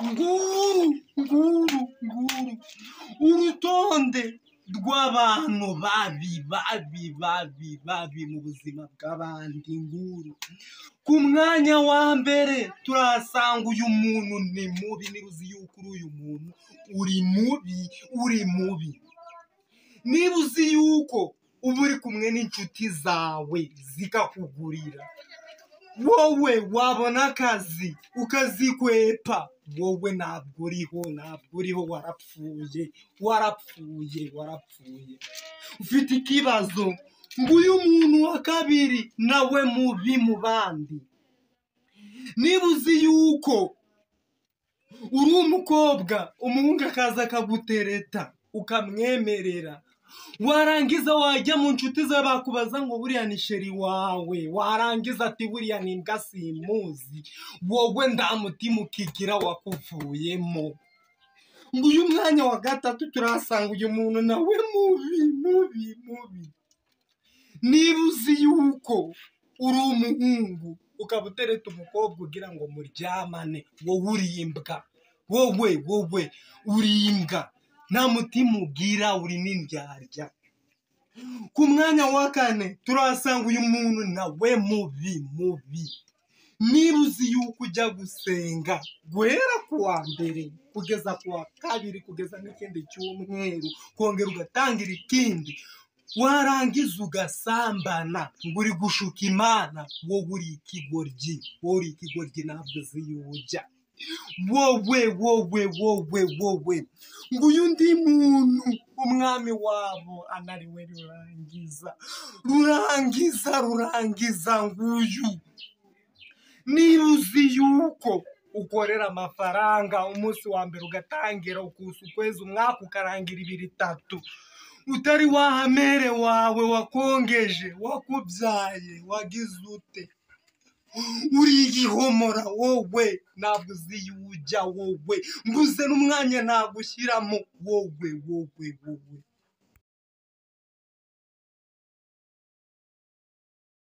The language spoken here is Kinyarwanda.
nguru urutonde rw'abantu babi mu buzima bw'abandi. Nguru ku mwanya wa mbere turasanga uyu muntu ni mubi. Niba uzi yuko uyu muntu uri mubi, niba uzi yuko uba uri kumwe n'inshuti zawe zikakugurira, wowe wabona akazi ukazikwepa, wowe ntabwo uriho, warapfuye. Ufite ikibazo ngo uyu muntu wa kabiri nawe mubi mu bandi. Niba uzi yuko uri umukobwa, umuhungu akaza akagutereta ukamwemerera, warangiza wajya mu nshuti zawe bakubaza ngo buriya ni sheri wawe, warangiza ati buriya ni imbwa simuzi, wowe nta mutima ukigira wakuvuyemo. Ngo uyu mwanya wa gatatu turasanga uyu muntu nawe mubi. Niba uzi yuko uri umuhungu ukaba utereta umukobwa ugira ngo muryamane, wowe uri imbwa, wowe uri imbwa, nta mutima ugira, uri n'indyarya. Ku mwanya wa kane turasanga uyu muntu nawe mubi. Niba uzi yuko ujya gusenga guhera ku wa mbere kugeza ku wa kabiri kugeza n'ikindi cyumweru, kongera ugatangira ikindi, warangiza ugasambana ngo uri gushuka Imana, wowe uri ikigoryi, ntabwo uzi yujya. Wowe ngo uyu ndi muntu umwami wabo anariwe rurangiza nguyu. Niba uzi yuko ukorera amafaranga umunsi wa mbere ugatangira ukusa ukwezi, umwaka ukarangira 2-3, utari wahamere wawe wakongeje, wakubyaye, wagize ute, uri igihomora, wowe ntabwo uzi yujya, wowe mbuze n'umwanya nagushyiramo, wowe